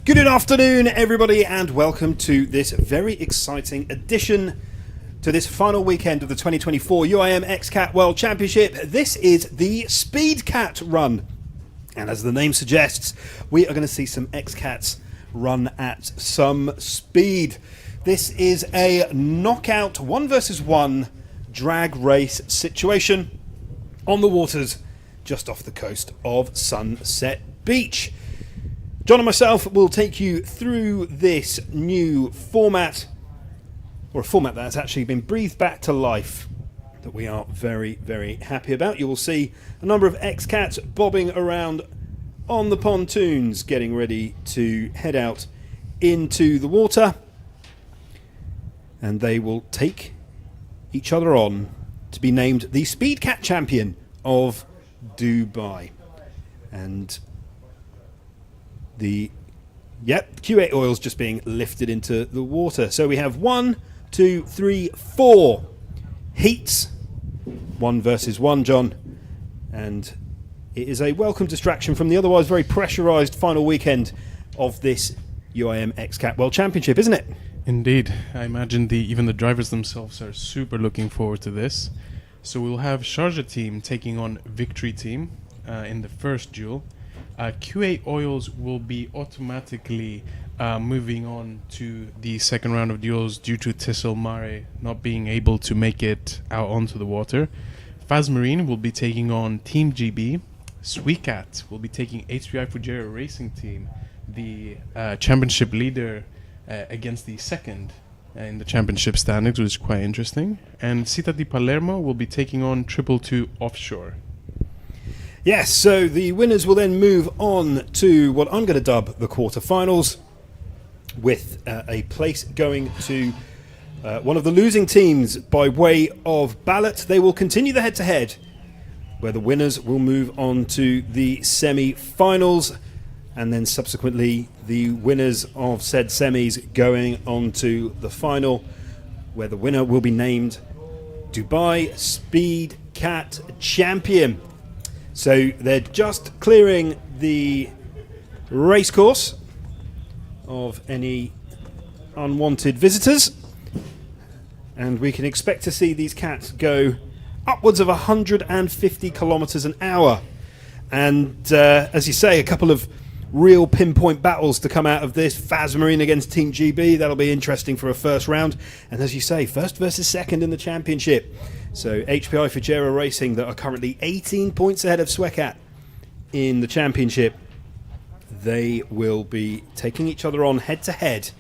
Good afternoon, everybody, and welcome to this very exciting addition to this final weekend of the 2024 UIM Xcat World Championship. This is the Speedcat run, and as the name suggests, we are going to see some Xcats run at some speed. This is a knockout 1 versus 1 drag race situation on the waters just off the coast of Sunset Beach. John and myself will take you through this new format, or a format that's actually been breathed back to life, that we are very, very happy about. You will see a number of Xcats bobbing around on the pontoons, getting ready to head out into the water, and they will take each other on to be named the Speedcat champion of Dubai. And the Q8 oil's just being lifted into the water. So we have 1, 2, 3, 4 heats, 1 versus 1, John, and it is a welcome distraction from the otherwise very pressurised final weekend of this UIM Xcat World Championship, isn't it? Indeed. I imagine even the drivers themselves are super looking forward to this. So we'll have Sharjah team taking on Victory team in the first duel. Q8 oils will be automatically moving on to the second round of duels due to Tissel Mare not being able to make it out onto the water. Faz Marine will be taking on Team GB. Speedcat will be taking HPI Fujairah Racing Team, the championship leader, against the second in the championship standings, which is quite interesting. And Città di Palermo will be taking on 222 Offshore. Yes, so the winners will then move on to what I'm going to dub the quarterfinals, with a place going to one of the losing teams by way of ballot. They will continue the head-to-head, where the winners will move on to the semi-finals, and then subsequently the winners of said semis going on to the final, where the winner will be named Dubai Speedcat champion. So they're just clearing the racecourse of any unwanted visitors, and we can expect to see these cats go upwards of 150 kilometers an hour. And as you say, a couple of real pinpoint battles to come out of this. Faz Marine against Team GB, that'll be interesting for a first round. And as you say, first versus second in the championship. So HPI Fujairah Racing, that are currently 18 points ahead of Speedcat in the championship, they will be taking each other on head to head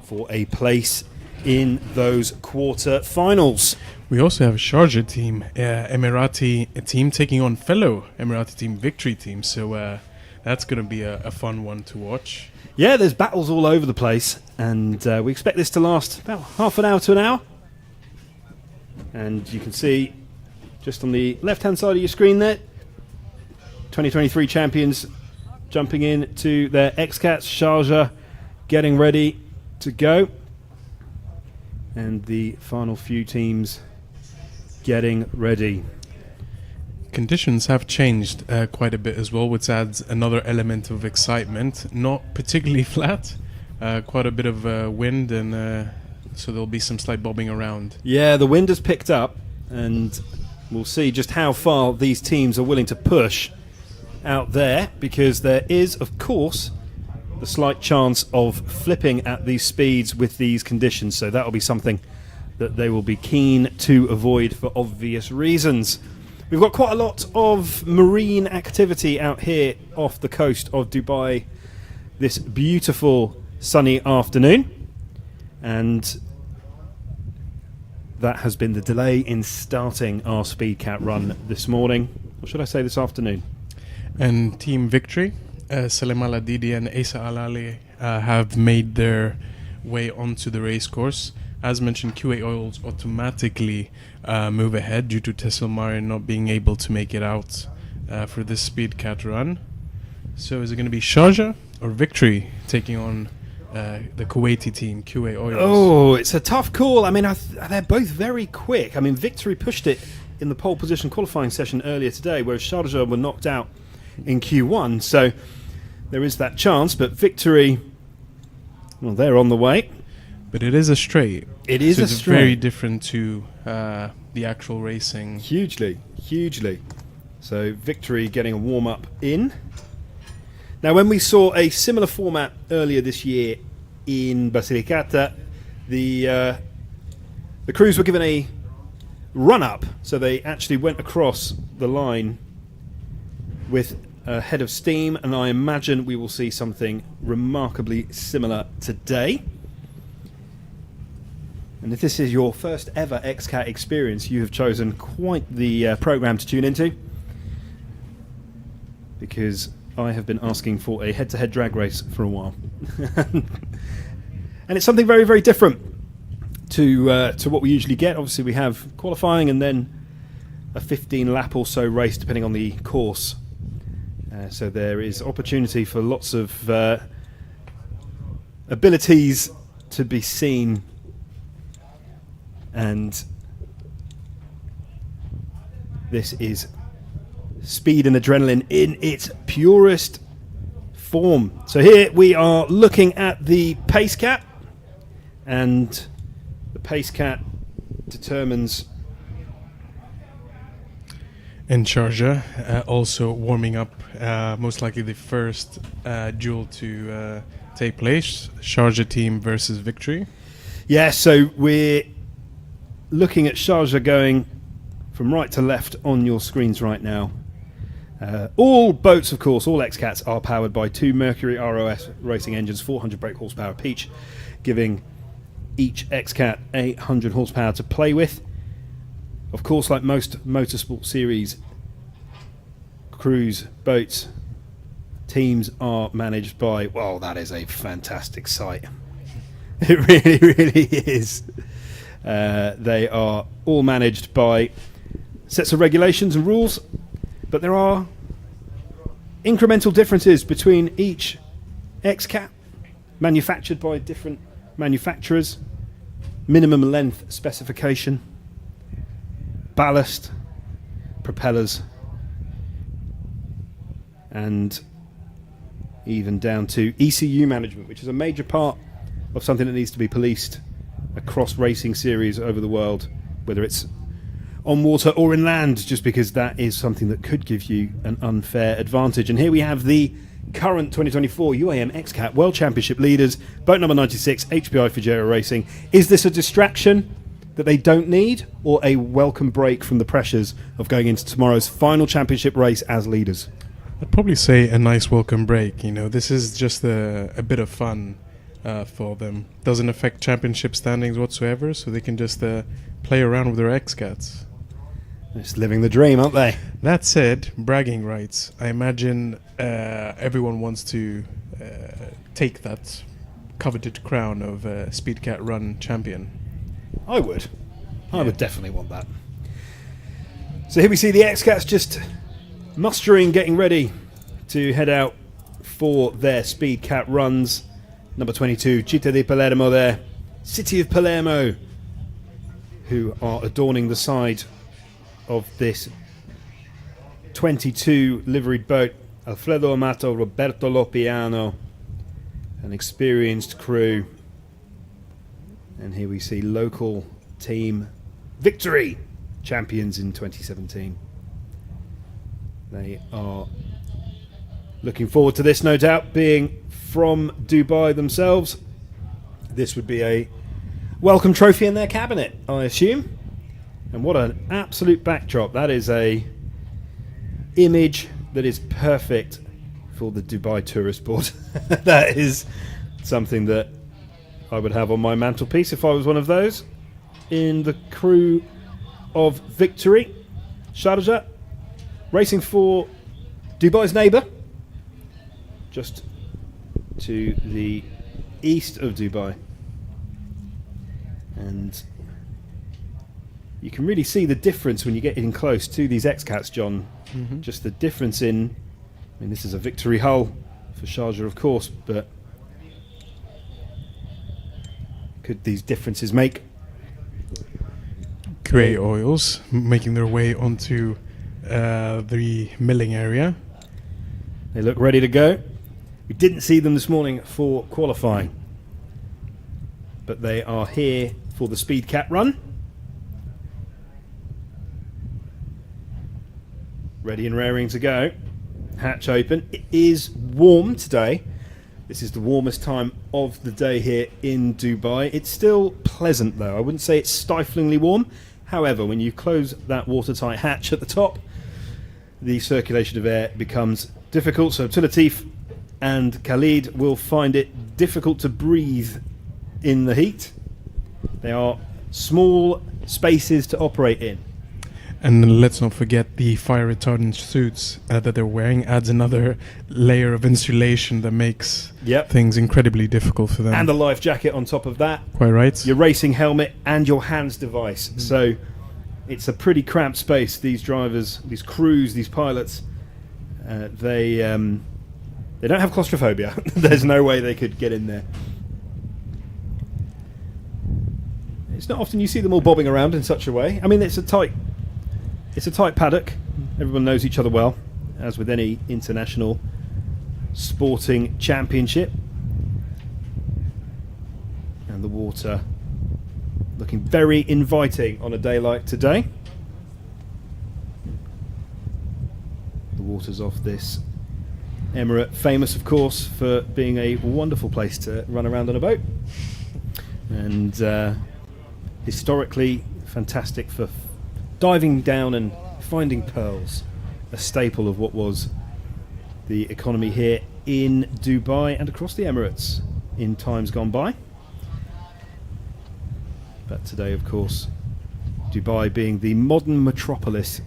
for a place in those quarter-finals. We also have a Sharjah team, Emirati team taking on fellow Emirati team Victory team. So that's going to be a fun one to watch. Yeah, there's battles all over the place, and we expect this to last about half an hour to an hour. And you can see just on the left-hand side of your screen there, 2023 champions jumping in to their Xcats, Sharjah, getting ready to go. And the final few teams getting ready. Conditions have changed quite a bit as well, which adds another element of excitement. Not particularly flat, quite a bit of wind, and so there'll be some slight bobbing around. Yeah, the wind has picked up, and we'll see just how far these teams are willing to push out there, because there is, of course, the slight chance of flipping at these speeds with these conditions. So that'll be something that they will be keen to avoid for obvious reasons. We've got quite a lot of marine activity out here off the coast of Dubai this beautiful sunny afternoon. And that has been the delay in starting our Speedcat run this morning, or should I say this afternoon. And Team Victory, Salem Al-Adidi and Asa Al-Ali have made their way onto the race course. As mentioned, QA Oils automatically move ahead due to Tesselmaier not being able to make it out for this Speedcat run. So is it going to be Sharjah or Victory taking on the Kuwaiti team, QA Oils? Oh, it's a tough call. I mean, they're both very quick. I mean, Victory pushed it in the pole position qualifying session earlier today, whereas Sharjah were knocked out in Q1. So there is that chance, but Victory, well, they're on the way. But it is a straight. It is so a it's straight. very different to the actual racing. Hugely. So Victory getting a warm-up in. Now, when we saw a similar format earlier this year in Basilicata, the crews were given a run-up, so they actually went across the line with a head of steam, and I imagine we will see something remarkably similar today. And if this is your first ever Xcat experience, you have chosen quite the program to tune into, because I have been asking for a head-to-head drag race for a while. And it's something very, very different to what we usually get. Obviously, we have qualifying and then a 15-lap or so race, depending on the course. So there is opportunity for lots of abilities to be seen. And this is speed and adrenaline in its purest form. So here we are looking at the pace cap, and the pace cap determines. And Sharjah also warming up, most likely the first duel to take place, Sharjah team versus Victory. Yeah, so we're looking at Sharjah going from right to left on your screens right now. All boats, of course, all Xcats are powered by 2 Mercury ROS racing engines, 400 brake horsepower each, giving each Xcat 800 horsepower to play with. Of course, like most motorsport series, crews, boats, teams are managed by, well, that is a fantastic sight. It really, really is. They are all managed by sets of regulations and rules, but there are incremental differences between each Xcat, manufactured by different manufacturers, minimum length specification, ballast, propellers, and even down to ECU management, which is a major part of something that needs to be policed across racing series over the world, whether it's on water or in land, just because that is something that could give you an unfair advantage. And here we have the current 2024 UIM Xcat World Championship leaders, boat number 96, HPI Fujera Racing. Is this a distraction that they don't need, or a welcome break from the pressures of going into tomorrow's final championship race as leaders? I'd probably say a nice welcome break. You know, this is just a bit of fun for them. Doesn't affect championship standings whatsoever, so they can just play around with their Xcats. Just living the dream, aren't they? That said, bragging rights. I imagine everyone wants to take that coveted crown of Speedcat Run champion. I would. I would definitely want that. So here we see the Xcats just mustering, getting ready to head out for their Speedcat runs. Number 22, Città di Palermo there. City of Palermo, who are adorning the side of this 22 liveried boat. Alfredo Amato, Roberto Lopiano, an experienced crew. And here we see local team Victory, champions in 2017. They are looking forward to this, no doubt, being from Dubai themselves. This would be a welcome trophy in their cabinet, I assume. And what an absolute backdrop. That is a image that is perfect for the Dubai tourist board. That is something that I would have on my mantelpiece if I was one of those. In the crew of Victory, Sharjah, racing for Dubai's neighbour, just to the east of Dubai. And you can really see the difference when you get in close to these Xcats, John. Just the difference in, I mean, this is a victory hull for Sharjah, of course, but could these differences make? QA oils making their way onto the milling area. They look ready to go. We didn't see them this morning for qualifying, but they are here for the Speedcat run. Ready and raring to go. Hatch open. It is warm today. This is the warmest time of the day here in Dubai. It's still pleasant though. I wouldn't say it's stiflingly warm. However, when you close that watertight hatch at the top, the circulation of air becomes difficult. So Abdulatif and Khalid will find it difficult to breathe in the heat. They are small spaces to operate in. And let's not forget the fire retardant suits that they're wearing adds another layer of insulation that makes things incredibly difficult for them. And a life jacket on top of that. Quite right. Your racing helmet and your hands device. So it's a pretty cramped space. These drivers, these crews, these pilots, they don't have claustrophobia. There's no way they could get in there. It's not often you see them all bobbing around in such a way. I mean, it's a tight paddock. Everyone knows each other well, as with any international sporting championship. And the water looking very inviting on a day like today. The waters off this Emirate, famous of course for being a wonderful place to run around on a boat, and historically fantastic for diving down and finding pearls, a staple of what was the economy here in Dubai and across the Emirates in times gone by. But today, of course, Dubai being the modern metropolis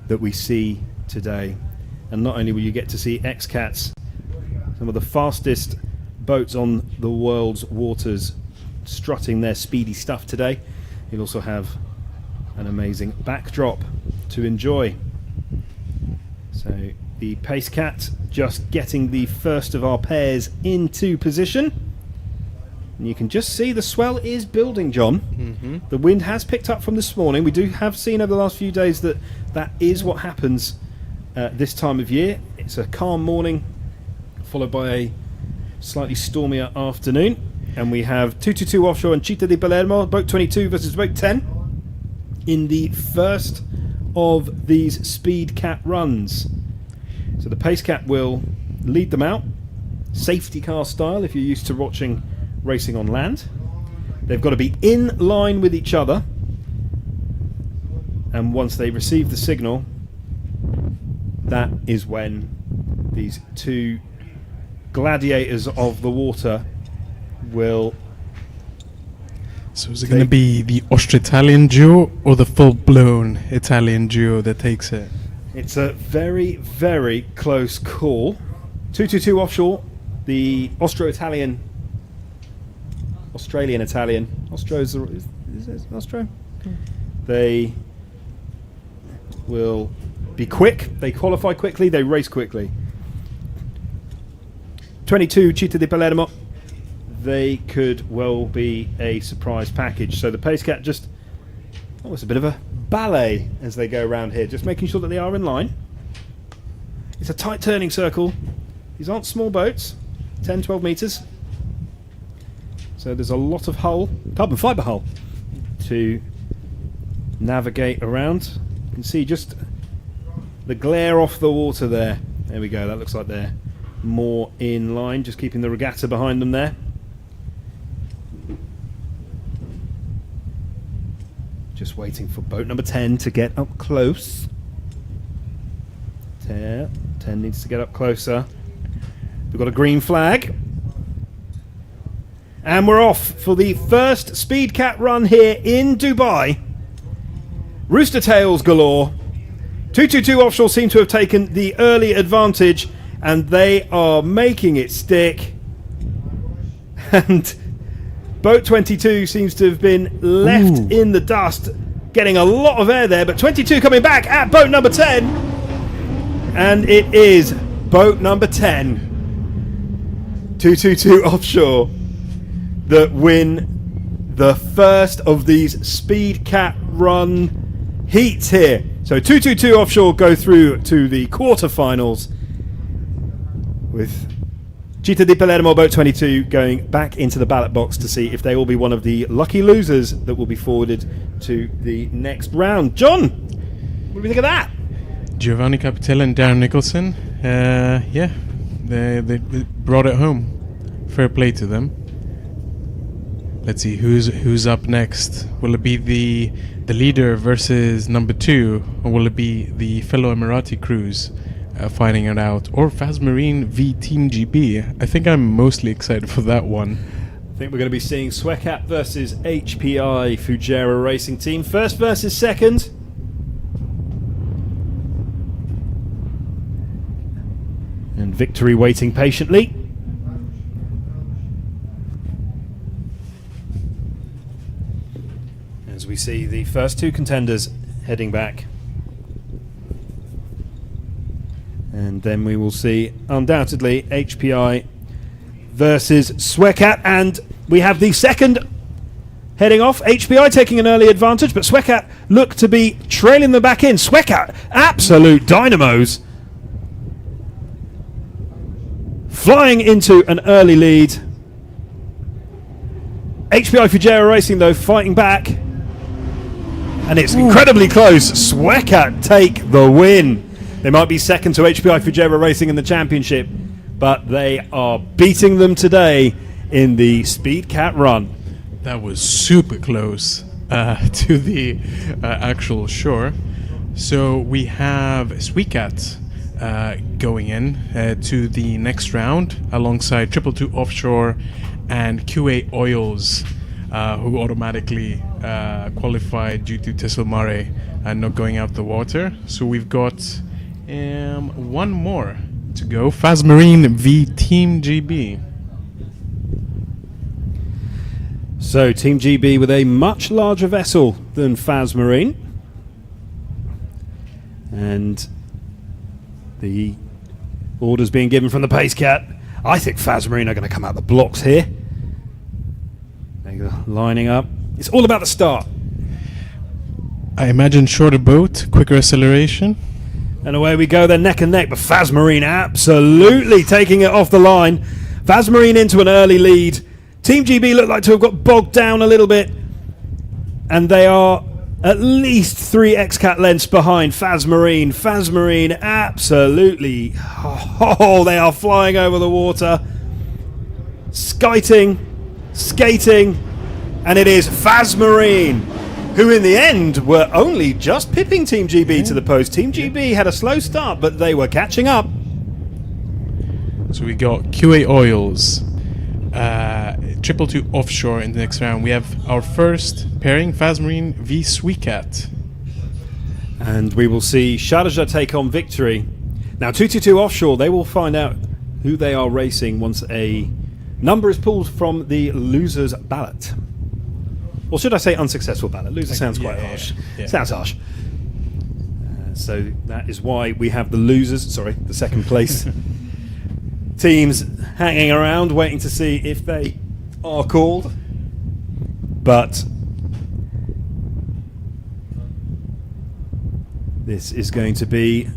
that we see today. And not only will you get to see Xcats, some of the fastest boats on the world's waters, strutting their speedy stuff today, you'll also have an amazing backdrop to enjoy. So the Pacecat just getting the first of our pairs into position. And you can just see the swell is building, John. The wind has picked up from this morning. We have seen over the last few days that is what happens this time of year. It's a calm morning followed by a slightly stormier afternoon. And we have 222 offshore and Chita de Palermo, boat 22 versus boat 10. In the first of these Speedcat runs. So the Pacecat will lead them out, safety car style if you're used to watching racing on land. They've got to be in line with each other, and once they receive the signal, that is when these two gladiators of the water will... So is it going to be the Austro-Italian duo or the full-blown Italian duo that takes it? It's a very, very close call. 222 offshore, the Austro-Italian... Australian-Italian. Is it Austro? They will be quick. They qualify quickly. They race quickly. 22 Chita de Palermo. They could well be a surprise package. So the Pacecat just... Oh, it's a bit of a ballet as they go around here. Just making sure that they are in line. It's a tight turning circle. These aren't small boats. 10, 12 metres. So there's a lot of hull, carbon fibre hull, to navigate around. You can see just the glare off the water there. There we go, that looks like they're more in line, just keeping the regatta behind them there. Just waiting for boat number 10 to get up close. 10 needs to get up closer. We've got a green flag. And we're off for the first Speedcat run here in Dubai. Rooster tails galore. 222 offshore seem to have taken the early advantage, and they are making it stick. And Boat 22 seems to have been left in the dust, getting a lot of air there, but 22 coming back at boat number 10. And it is boat number 10, 222 offshore, that win the first of these Speedcat run heats here. So 222 offshore go through to the quarterfinals, with Gita Di Palermo Boat 22 going back into the ballot box to see if they will be one of the lucky losers that will be forwarded to the next round. John, what do we think of that? Giovanni Capitello and Darren Nicholson, yeah, they brought it home. Fair play to them. Let's see who's up next. Will it be the leader versus number 2, or will it be the fellow Emirati crews finding it out, or Fazmarine v Team GB? I think I'm mostly excited for that one. I think we're going to be seeing Speedcat versus HPI Fujairah Racing Team, first versus second. And Victory waiting patiently. As we see the first 2 contenders heading back. And then we will see, undoubtedly, HPI versus Speedcat. And we have the second heading off. HPI taking an early advantage, but Speedcat look to be trailing them back in. Speedcat, absolute dynamos. Flying into an early lead. HPI Fujairah Racing, though, fighting back. And it's incredibly close. Speedcat take the win. They might be second to HPI Fujairah Racing in the championship, but they are beating them today in the Speedcat run. That was super close to the actual shore. So we have Speedcat going in to the next round alongside 222 Offshore and QA Oils, who automatically qualified due to Tessel Mare and not going out the water. So we've got one more to go. Fazmarine v Team GB. So Team GB with a much larger vessel than Fazmarine. And the orders being given from the Pacecat. I think Fazmarine are going to come out the blocks here. They're lining up. It's all about the start. I imagine shorter boat, quicker acceleration. And away we go, they're neck and neck, but Fazmarine absolutely taking it off the line. Fazmarine into an early lead. Team GB look like to have got bogged down a little bit, and they are at least 3 Xcat lengths behind Fazmarine. Fazmarine absolutely, they are flying over the water, skating, and it is Fazmarine who in the end were only just pipping Team GB to the post. Team GB had a slow start, but they were catching up. So we got QA Oils, 222 Offshore in the next round. We have our first pairing, Fazmarine v Speedcat. And we will see Sharjah take on Victory. Now 222 Offshore, they will find out who they are racing once a number is pulled from the loser's ballot. Or should I say unsuccessful ballot? Loser sounds quite harsh. Yeah. Sounds harsh. So that is why we have the losers, the second place teams hanging around waiting to see if they are called. But this is going to be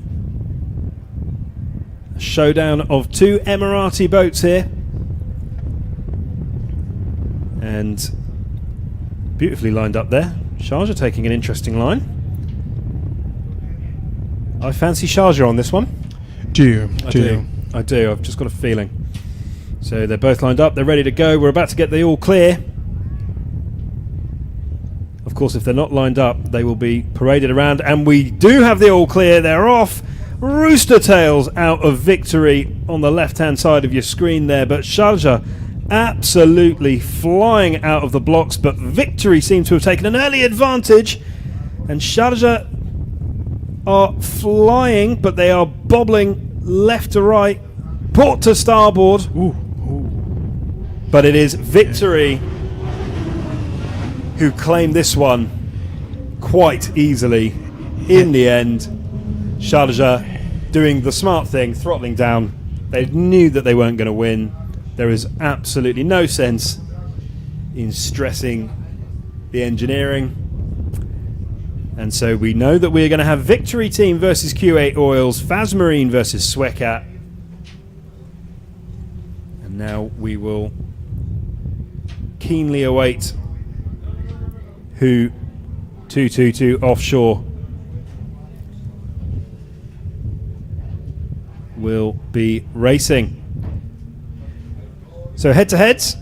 a showdown of 2 Emirati boats here. And beautifully lined up there. Sharjah taking an interesting line. I fancy Sharjah on this one. Do you? I do. I've just got a feeling. So they're both lined up. They're ready to go. We're about to get the all clear. Of course, if they're not lined up, they will be paraded around. And we do have the all clear. They're off. Rooster tails out of Victory on the left-hand side of your screen there. But Sharjah absolutely flying out of the blocks, but Victory seem to have taken an early advantage, and Sharjah are flying, but they are bobbling left to right, port to starboard. But it is Victory who claimed this one quite easily. In the end, Sharjah doing the smart thing, throttling down. They knew that they weren't going to win. There is absolutely no sense in stressing the engineering. And so we know that we're going to have Victory Team versus Q8 Oils, Fazmarine versus Speedcat. And now we will keenly await who 222 Offshore will be racing. So head-to-heads.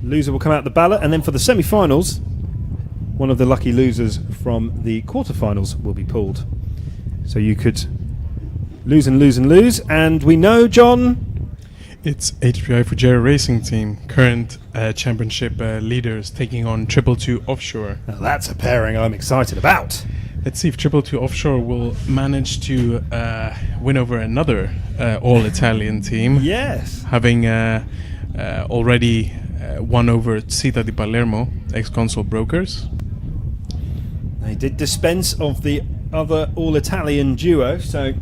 Loser will come out the ballot, and then for the semi-finals, one of the lucky losers from the quarterfinals will be pulled. So you could lose and lose and lose, and we know, John, It's HPI Fujairah Racing Team, current championship leaders, taking on 222 Offshore. now that's a pairing I'm excited about. Let's see if 222 Offshore will manage to win over another all-Italian team, Yes. having already won over Città di Palermo, ex-Console Brokers. They did dispense of the other all-Italian duo, so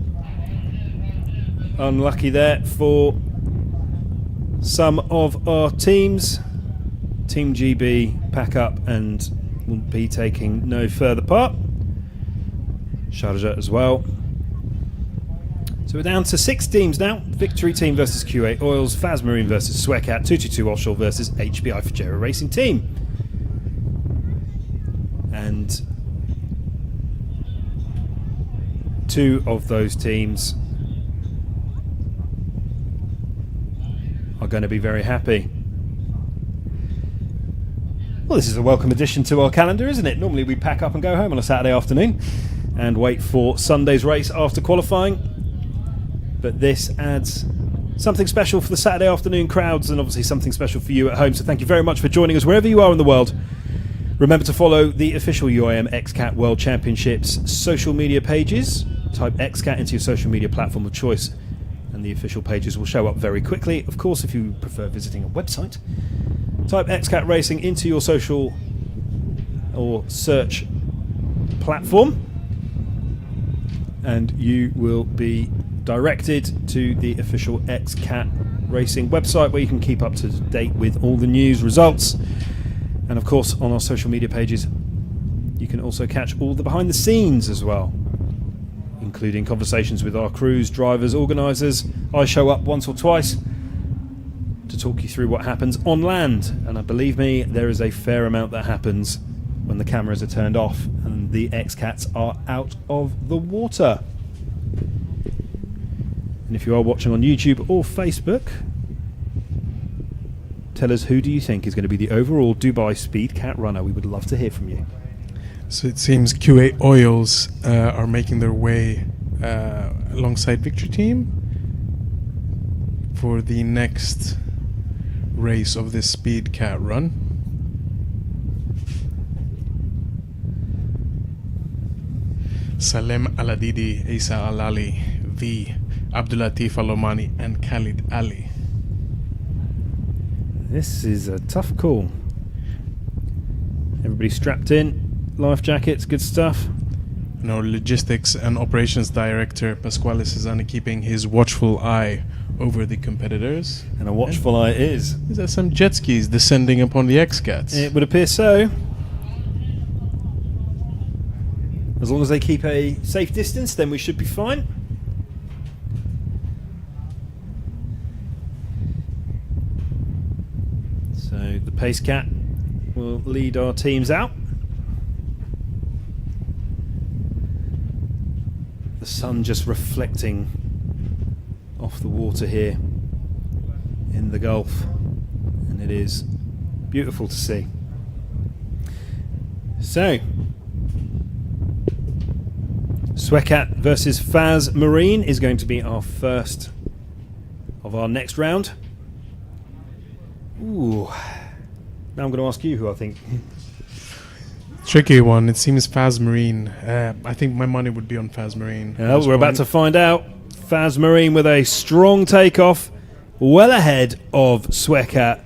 unlucky there for some of our teams. Team GB pack up and will be taking no further part. Sharjah as well. So we're down to 6 teams now. Victory Team versus Q8 Oils, Fazmarine versus Speedcat, 222 Offshore versus HPI Fujairah Racing Team. And 2 of those teams are going to be very happy. Well, this is a welcome addition to our calendar, isn't it? Normally we pack up and go home on a Saturday afternoon and wait for Sunday's race after qualifying. But this adds something special for the Saturday afternoon crowds, and obviously something special for you at home. So thank you very much for joining us wherever you are in the world. Remember to follow the official UIM Xcat World Championships social media pages. Type Xcat into your social media platform of choice and the official pages will show up very quickly. Of course, if you prefer visiting a website, type Xcat Racing into your social or search platform and you will be directed to the official Xcat Racing website where you can keep up to date with all the news, results, and of course on our social media pages you can also catch all the behind the scenes as well, including conversations with our crews, drivers, organisers. I show up once or twice to talk you through what happens on land, and believe me, there is a fair amount that happens when the cameras are turned off and the Xcats are out of the water. And if you are watching on YouTube or Facebook, tell us, who do you think is going to be the overall Dubai Speedcat runner? We would love to hear from you. So it seems Q8 Oils are making their way alongside Victory Team for the next race of this Speedcat run. Salem Aladidi, Isa Alali, V, Abdulatif Alomani and Khalid Ali. This is a tough call. Everybody strapped in, life jackets, good stuff. And our logistics and operations director Pasquale Cesani keeping his watchful eye over the competitors. And a watchful eye it is. Is there some jet skis descending upon the Xcats? It would appear so. As long as they keep a safe distance, then we should be fine. So the Pace Cat will lead our teams out. The sun just reflecting off the water here in the Gulf, and it is beautiful to see. So Speedcat versus Fazmarine is going to be our first of our next round. Ooh. Now I'm going to ask you who I think. Tricky one. It seems Fazmarine. I think my money would be on Fazmarine. We're about to find out. Fazmarine with a strong takeoff, well ahead of Speedcat.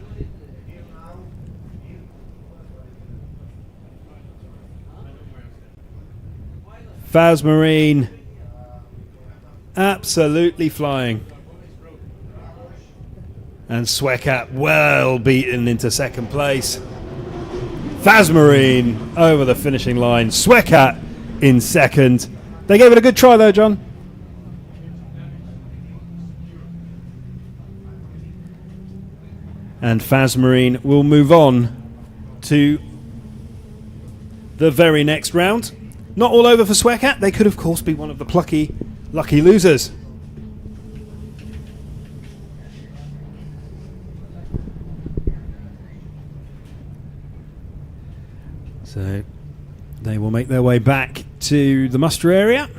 Phasmarine absolutely flying. And Speedcat well beaten into second place. Phasmarine over the finishing line. Speedcat in second. They gave it a good try though, John. And Phasmarine will move on to the very next round. Not all over for Speedcat. They could, of course, be one of the lucky losers. So they will make their way back to the muster area.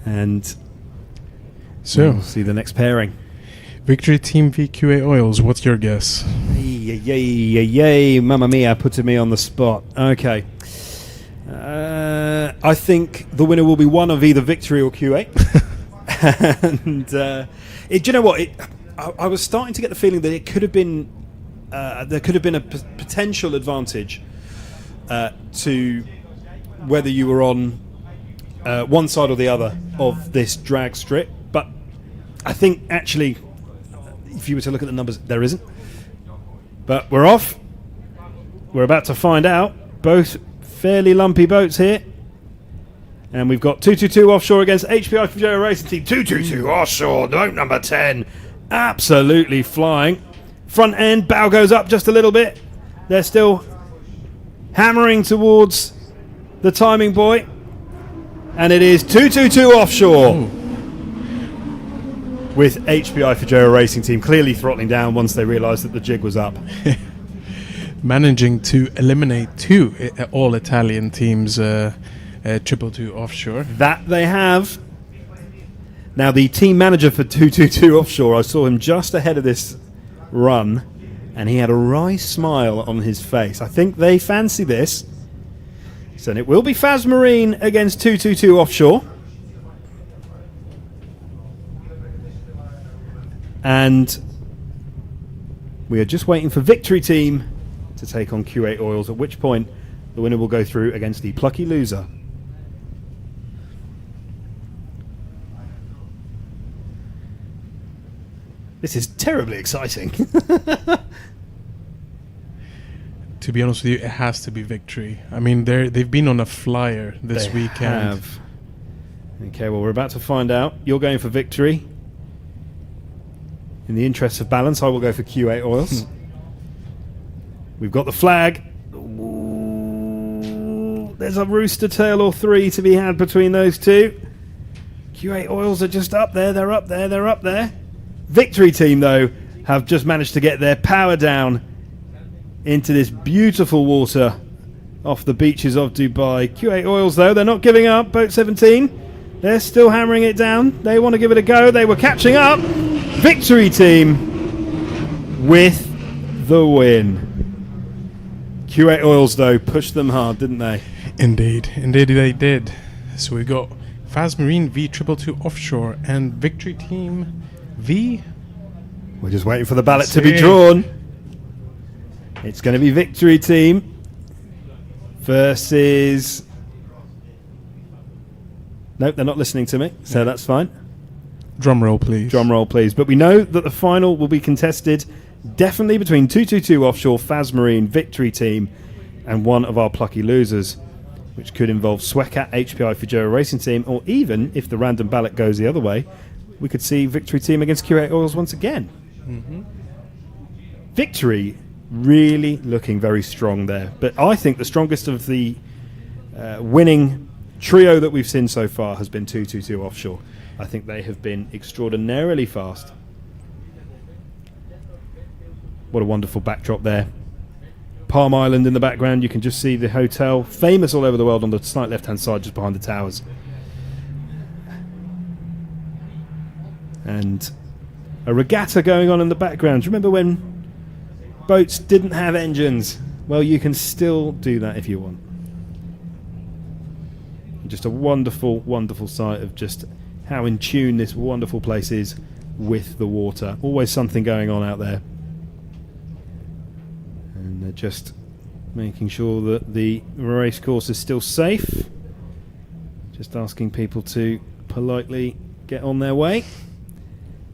And So, we'll see the next pairing. Victory Team v QA Oils, what's your guess? Yay, mamma mia, putting me on the spot. Okay. I think the winner will be one of either Victory or QA. And do you know what? I was starting to get the feeling that it could have been there could have been a potential advantage to whether you were on one side or the other of this drag strip. But I think actually, if you were to look at the numbers, there isn't. But we're off. We're about to find out. Both fairly lumpy boats here. And we've got 222 offshore against HPI Fujero Racing Team. 222 offshore, boat number 10. Absolutely flying. Front end, bow goes up just a little bit. They're still hammering towards the timing buoy. And it is 222 offshore. Ooh. With HPI Fujero Racing Team clearly throttling down once they realised that the jig was up. Managing to eliminate two all-Italian teams, 222 offshore. That they have. Now, the team manager for 222 offshore, I saw him just ahead of this run, and he had a wry smile on his face. I think they fancy this. So it will be Phasmarine against 222 offshore. And we are just waiting for Victory Team to take on Q8 Oils, at which point the winner will go through against the plucky loser. This is terribly exciting. To be honest with you, it has to be Victory. I mean, they've been on a flyer this They weekend. have. Okay, well, we're about to find out. You're going for Victory. In the interest of balance, I will go for Q8 Oils. We've got the flag. Ooh, there's a rooster tail or three to be had between those two. Q8 Oils are just up there. They're up there. They're up there. Victory Team, though, have just managed to get their power down into this beautiful water off the beaches of Dubai. Q8 Oils, though, they're not giving up. Boat 17, they're still hammering it down. They want to give it a go. They were catching up. Victory Team with the win. Q8 Oils, though, pushed them hard, didn't they? Indeed they did. So we got Phasmarine v 222 offshore and Victory Team v... We're just waiting for the ballot Let's to be see. drawn. It's going to be Victory Team versus... Nope, they're not listening to me, so that's fine. Drum roll, please. Drum roll, please. But we know that the final will be contested definitely between 222 offshore, Phasmarine, Victory Team, and one of our plucky losers, which could involve Speedcat, HPI Fujero Racing Team, or even, if the random ballot goes the other way, we could see Victory Team against Q8 Oils once again. Mm-hmm. Victory really looking very strong there. But I think the strongest of the winning trio that we've seen so far has been 222 offshore. I think they have been extraordinarily fast. What a wonderful backdrop there. Palm Island in the background. You can just see the hotel, famous all over the world, on the slight left-hand side, just behind the towers. And a regatta going on in the background. Do you remember when boats didn't have engines? Well, you can still do that if you want. Just a wonderful, wonderful sight of just how in tune this wonderful place is with the water. Always something going on out there. And they're just making sure that the race course is still safe. Just asking people to politely get on their way,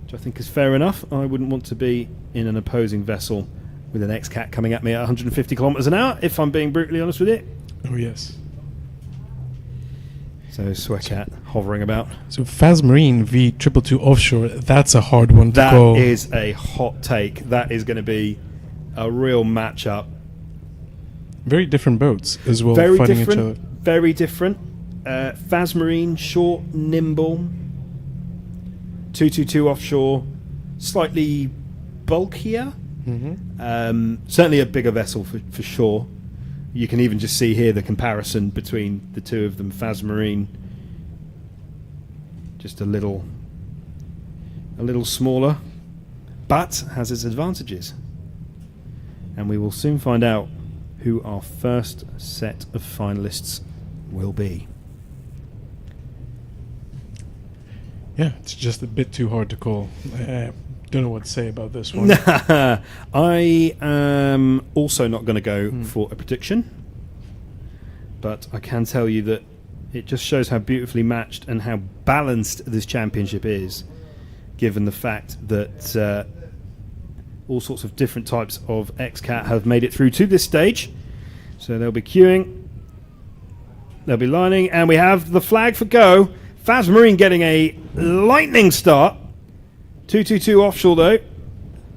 which I think is fair enough. I wouldn't want to be in an opposing vessel with an Xcat coming at me at 150 kilometers an hour, if I'm being brutally honest with you. Oh, yes. So Speedcat hovering about. So Phasmarine v 222 Offshore, that's a hard one to call. That is a hot take. That is going to be a real matchup. Very different boats as well, Very fighting different. each other. Very different. Phasmarine, short, nimble. 222 Offshore, slightly bulkier. Certainly a bigger vessel for sure. You can even just see here the comparison between the two of them. Phasmarine, just a little smaller, but has its advantages. And we will soon find out who our first set of finalists will be. Yeah, it's just a bit too hard to call. Don't know what to say about this one. I am also not going to go for a prediction, but I can tell you that it just shows how beautifully matched and how balanced this championship is, given the fact that all sorts of different types of Xcat have made it through to this stage. So they'll be queuing, they'll be lining, and we have the flag for go. Phasmarine getting a lightning start. 222 Offshore, though,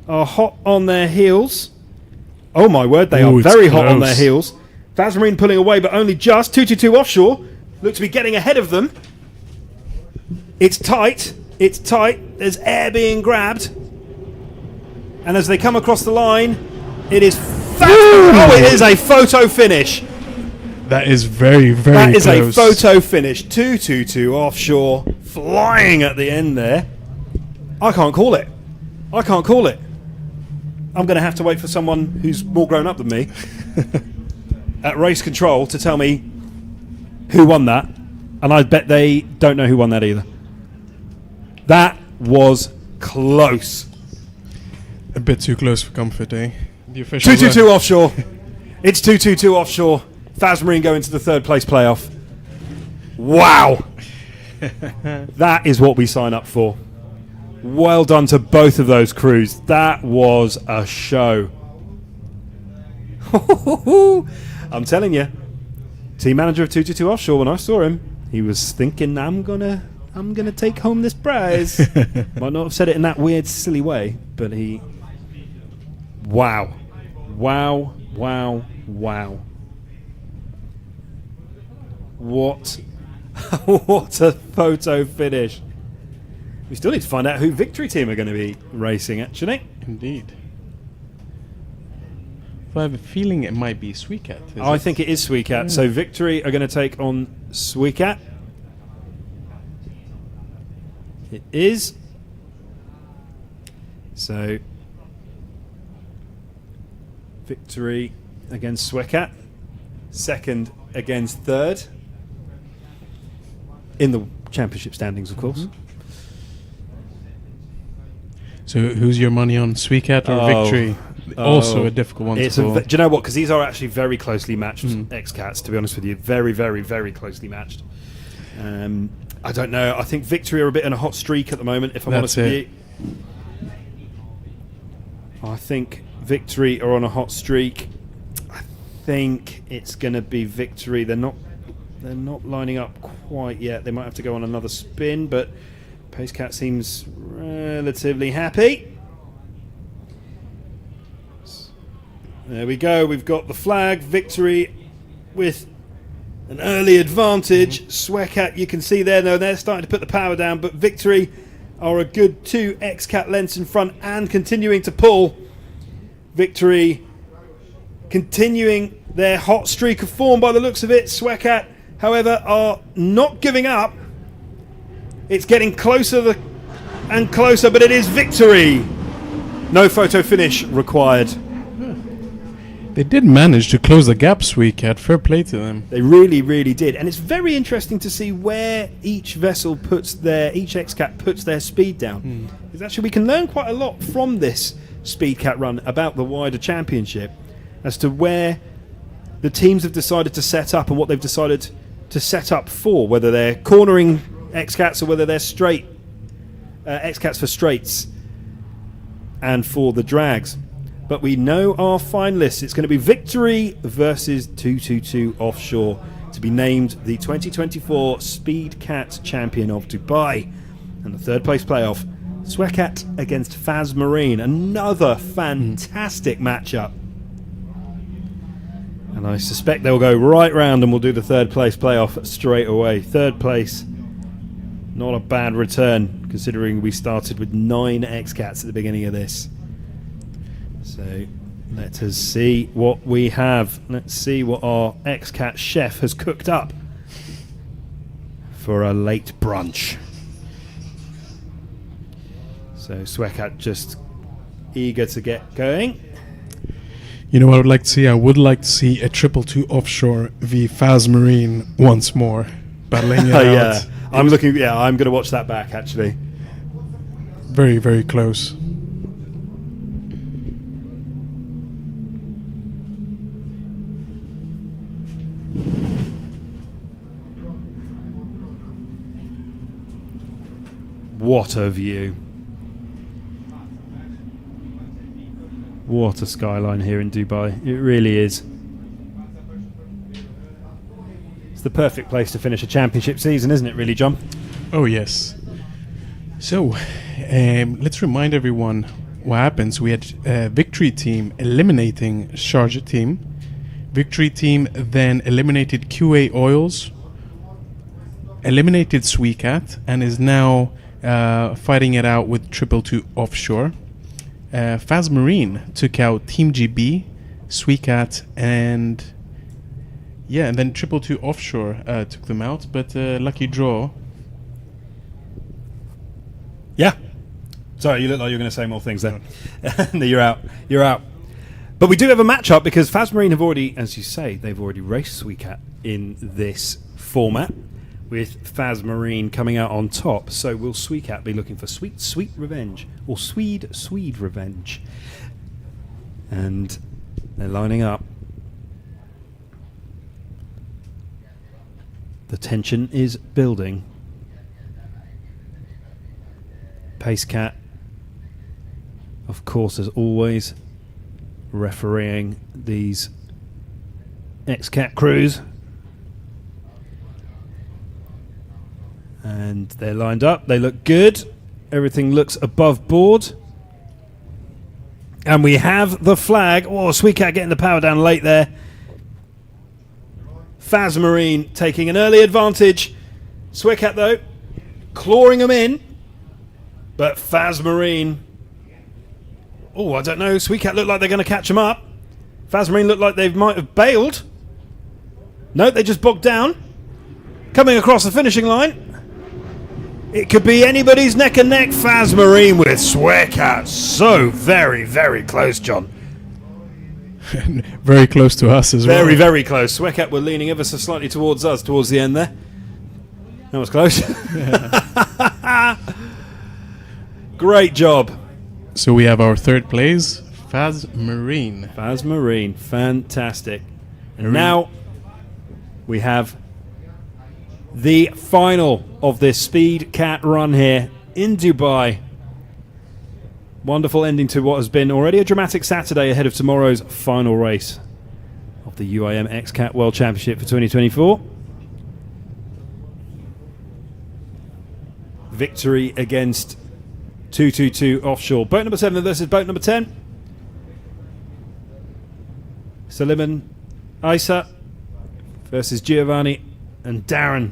are hot on their heels. Oh my word, they are very hot on their heels. Phasmarine pulling away, but only just. 222 Offshore looks to be getting ahead of them. It's tight. It's tight. There's air being grabbed. And as they come across the line, it is oh, it is a photo finish. That is very, very close. That is a photo finish. 222 Offshore flying at the end there. I can't call it. I can't call it. I'm going to have to wait for someone who's more grown up than me at race control to tell me who won that. And I bet they don't know who won that either. That was close. A bit too close for comfort, eh? The official 222 Offshore. It's 222 Offshore. Phasmarine going to the third place playoff. Wow. That is what we sign up for. Well done to both of those crews. That was a show. I'm telling you, team manager of 222 Offshore, when I saw him, he was thinking, I'm gonna take home this prize. Might not have said it in that weird, silly way, but he... Wow. Wow, wow, wow. What a photo finish. We still need to find out who Victory Team are going to be racing, actually. Indeed. I have a feeling it might be Speedcat. I think it is Speedcat. Yeah. So Victory are going to take on Speedcat. It is. So Victory against Speedcat. Second against third. In the championship standings, of course. So who's your money on, Speedcat or Victory? Also a difficult one to call. Do you know what? Because these are actually very closely matched Xcats, to be honest with you. Very, very, very closely matched. I don't know. I think Victory are a bit in a hot streak at the moment, if I'm honest with you. I think Victory are on a hot streak. I think it's going to be Victory. They're not lining up quite yet. They might have to go on another spin, but Pacecat seems relatively happy. There we go. We've got the flag. Victory with an early advantage. Speedcat, you can see there, though, they're starting to put the power down, but Victory are a good 2 Xcat lengths in front and continuing to pull. Victory continuing their hot streak of form by the looks of it. Speedcat, however, are not giving up. It's getting closer and closer, but it is Victory. No photo finish required. They did manage to close the gap, Speedcat. Fair play to them. They really, really did. And it's very interesting to see where each vessel each Xcat puts their speed down. Because actually we can learn quite a lot from this Speedcat run about the wider championship as to where the teams have decided to set up and what they've decided to set up for, whether they're cornering Xcats or whether they're straight Xcats for straights and for the drags. But we know our finalists. It's going to be Victory versus 222 Offshore to be named the 2024 Speedcat Champion of Dubai. And the third place playoff, Speedcat against Faz Marine. Another fantastic matchup. And I suspect they'll go right round and we'll do the third place playoff straight away. Third place, not a bad return considering we started with 9 Xcats at the beginning of this. So let us see what we have. Let's see what our Xcat chef has cooked up for a late brunch. So Speedcat just eager to get going. You know what I would like to see? I would like to see a 222 Offshore v Faz Marine once more. Battling it out. Yeah, I'm looking. Yeah, I'm going to watch that back actually. Very, very close. What a view. What a skyline here in Dubai. It really is. It's the perfect place to finish a championship season, isn't it really, John? Oh, yes. So, let's remind everyone what happens. We had Victory Team eliminating Sharjah Team. Victory Team then eliminated QA Oils, eliminated Speedcat, and is now fighting it out with 222 Offshore. Faz Marine took out Team GB, Speedcat, and then 222 Offshore took them out. But lucky draw. Yeah. Sorry, you look like you were going to say more things there. No, you're out. You're out. But we do have a matchup because Faz Marine have already, as you say, they've already raced Speedcat in this format, with Faz Marine coming out on top. So will Speedcat be looking for sweet revenge, or Swede revenge? And they're lining up. The tension is building. Pacecat, of course, as always, refereeing these Xcat crews. And they're lined up. They look good. Everything looks above board. And we have the flag. Oh, Speedcat getting the power down late there. Faz Marine taking an early advantage. Speedcat, though, clawing them in. But Faz Marine... Oh, I don't know. Speedcat look like they're going to catch them up. Faz Marine look like they might have bailed. No, they just bogged down. Coming across the finishing line. It could be anybody's neck and neck. Faz Marine with Speedcat. So very, very close, John. Very close to us as well. Very, very close. Speedcat were leaning ever so slightly towards us towards the end there. That was close. Great job. So we have our third place, Faz Marine. Faz Marine, fantastic. And now we have the final of this Speedcat run here in Dubai. Wonderful ending to what has been already a dramatic Saturday ahead of tomorrow's final race of the UIM Xcat World Championship for 2024. Victory against 222 Offshore. Boat number 7 versus boat number 10. Suleiman Isa versus Giovanni and Darren.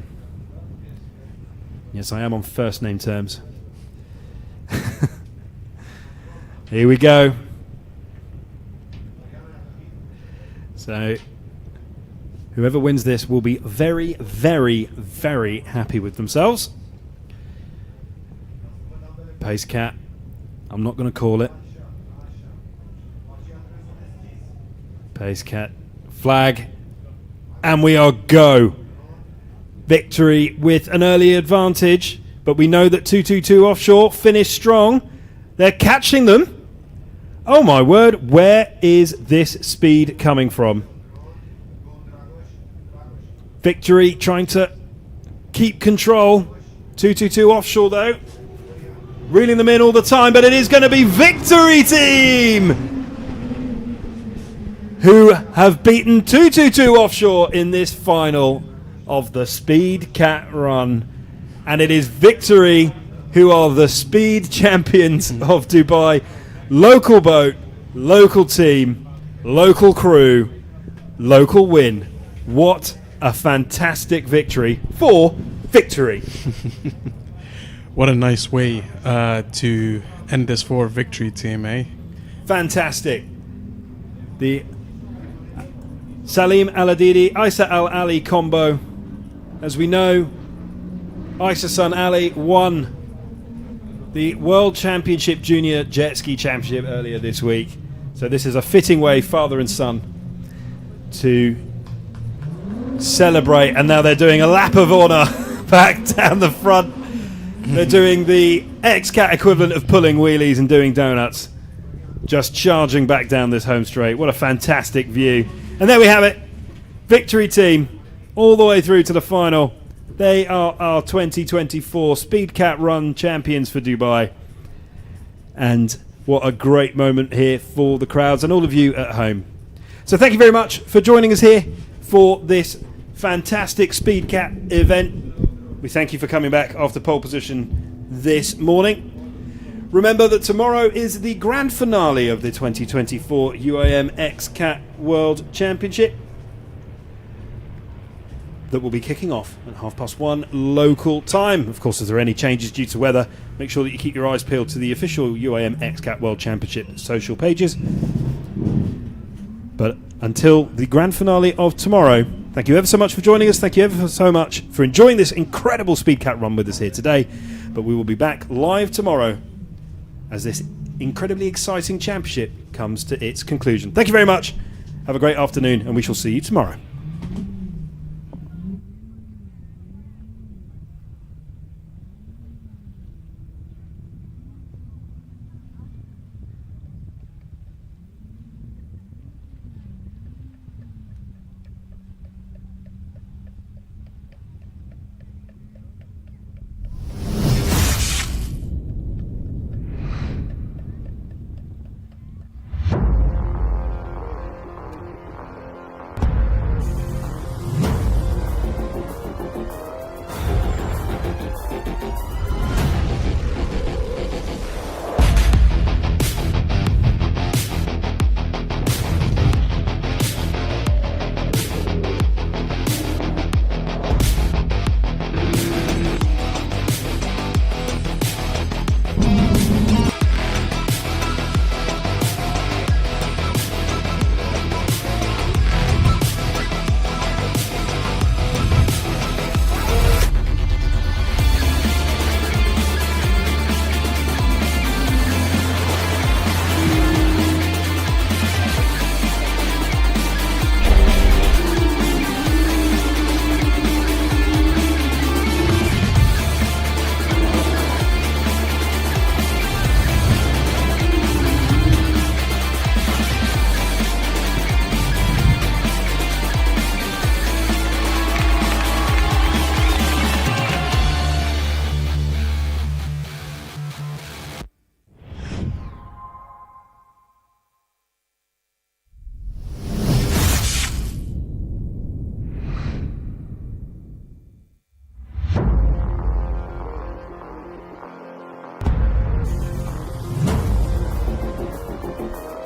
Yes, I am on first name terms. Here we go. So, whoever wins this will be very, very, very happy with themselves. Pacecat. I'm not going to call it. Pacecat. Flag. And we are go. Victory with an early advantage. But we know that 222 Offshore finished strong. They're catching them. Oh my word. Where is this speed coming from? Victory trying to keep control. 222 offshore though. Reeling them in all the time, but it is going to be Victory Team who have beaten 222 offshore in this final of the Speedcat run. And it is Victory who are the speed champions of Dubai. Local boat, local team, local crew, local win. What a fantastic victory for Victory. What a nice way to end this for Victory Team, eh? Fantastic. The Salim Al-Adidi, Isa Al-Ali combo. As we know, Isa Son Ali won the World Championship Junior Jet Ski Championship earlier this week. So this is a fitting way, father and son, to celebrate. And now they're doing a lap of honour back down the front. They're doing the Xcat equivalent of pulling wheelies and doing donuts. Just charging back down this home straight. What a fantastic view. And there we have it. Victory Team all the way through to the final. They are our 2024 Speedcat Run champions for Dubai. And what a great moment here for the crowds and all of you at home. So thank you very much for joining us here for this fantastic Speedcat event. We thank you for coming back after pole position this morning. Remember that tomorrow is the grand finale of the 2024 UIM Xcat World Championship that will be kicking off at 1:30 local time. Of course, if there are any changes due to weather, make sure that you keep your eyes peeled to the official UIM Xcat World Championship social pages. But until the grand finale of tomorrow, thank you ever so much for joining us. Thank you ever so much for enjoying this incredible Speedcat run with us here today. But we will be back live tomorrow as this incredibly exciting championship comes to its conclusion. Thank you very much. Have a great afternoon, and we shall see you tomorrow.